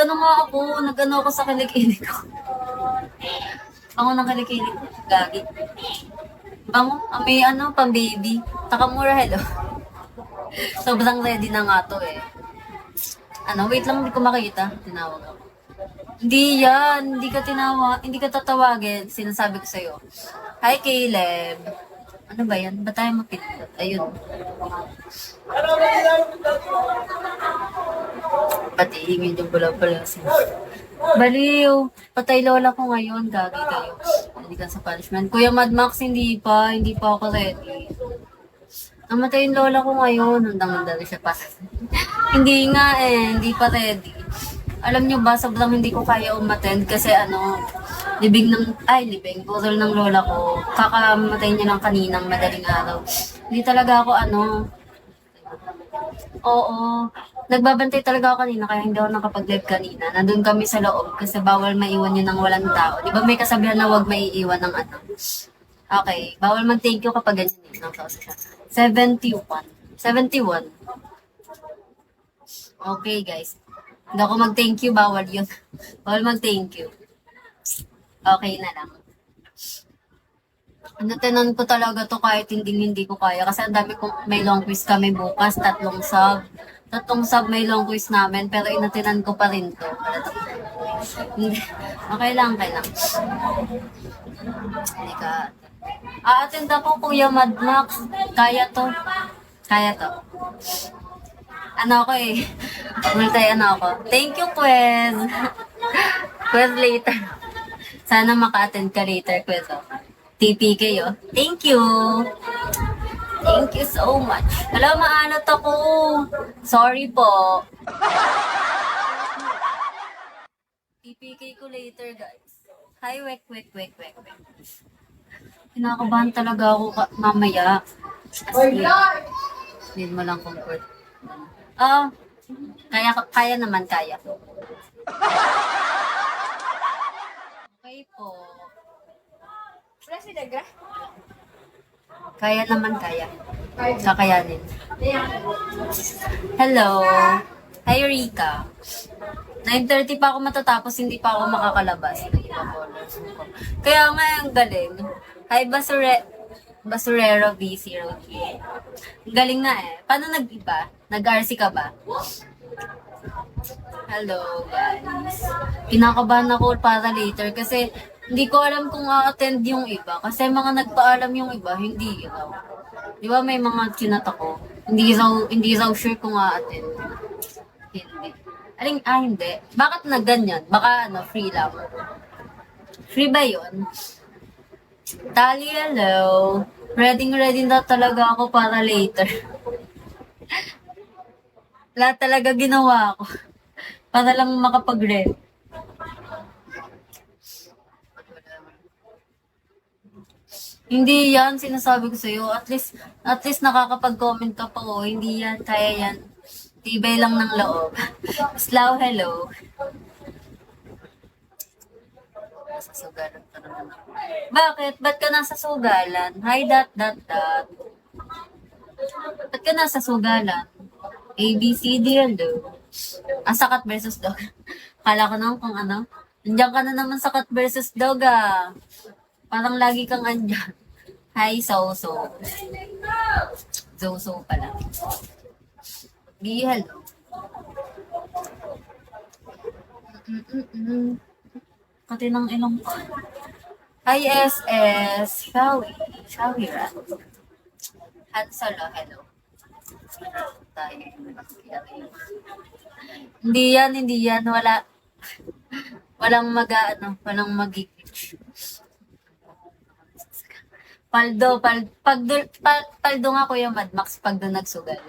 Nag-ano nga ako, nag-ano ako sa kilikili ko. Ako ng kilikili ko, gagi. Bango, may ano, pang baby. Takamura, hello. Sobrang ready na nga to eh. Ano, wait lang, hindi ko makita. Tinawag ako. Hindi yan, hindi ka tatawagin. Sinasabi ko sa'yo. Hi, Caleb. Ano ba yan? Ba't tayo mapindot? Ayun. Pati hingin yung bula-bula. Baliw. Patay lola ko ngayon. Gagi kayo. Hindi ka sa punishment. Kuya Mad Max, hindi pa. Hindi pa ako ready. Namatay yung lola ko ngayon. Handang-handa na siya pa. Hindi nga eh. Hindi pa ready. Alam nyo ba, sobrang hindi ko kaya umattend kasi burol ng lola ko. Kakamatay niya lang kaninang madaling araw. Hindi talaga ako oo. Nagbabantay talaga ako kanina kaya hindi ako nakapag-live kanina. Nandun kami sa loob kasi bawal maiwan yun ng walang tao. Di ba may kasabihan na huwag maiiwan ng ano? Okay, bawal mag-thank you kapag ganyan eh. Nakausa siya. 71. 71. Okay guys. Hindi ako mag-thank you, bawal yun. Bawal mag-thank you. Okay na lang. Natanan ko talaga to kahit hindi ko kaya. Kasi ang dami kong, may long quiz kami bukas, 3 sub. 3 sub may long quiz namin, pero inatinan ko pa rin to. Okay lang. Hindi ka. A-attend ako, Kuya Mad Max. Kaya to. Ano ako eh. Ako. Thank you, Quez. Quez later. Sana maka-attend ka later, Quez. Oh. TPK, oh. Thank you. Thank you so much. Hala, maanot ako. Sorry po. TPK ko later, guys. Hi, wek. Kinakabahan talaga ako mamaya. Need mo lang comfort. Kaya naman. Okay po. Wala si Dagra? Kaya. Kakayanin. Hello. Hi, Rika. 9:30 pa ako matatapos, hindi pa ako makakalabas. Kaya nga, ang galing. Hi, Basurero B03. Ang galing nga eh. Paano nag-iba? Nag-RC ka ba? Hello, guys. Kinakabahan ako para later kasi hindi ko alam kung a-attend yung iba. Kasi mga nagpaalam yung iba, hindi raw. Di ba may mga chinat ako? Hindi raw sure kung a-attend. Hindi. Hindi. Bakit na ganyan? Baka free lang. Free ba yun? Tali, hello. Ready na talaga ako para later. Lahat talaga ginawa ko. Para lang makapag-ready. Hindi yan, sinasabi ko sa'yo. At least nakakapag-comment ka pa ko. Hindi yan, kaya yan. Tibay lang ng loob. Slaw, hello. Nasa sugalan ka naman. Bakit? Ba't ka nasa sugalan? Hi, dot. Ba't ka nasa sugalan? A, B, C, D, hello. Sakat versus dog. Kala ko naman kung ano. Nandiyan ka na naman sakat versus dog ah. Parang lagi kang andyan. Hi, Zozo. Zozo pala. B, hello. Kati ng ilong ko. Hi, SS. Shall we run? Hansalo, hello. Tayo. Hindi yan. Walang walang mag-glitch. Paldo nga Kuya Mad Max pag doon nagsugal.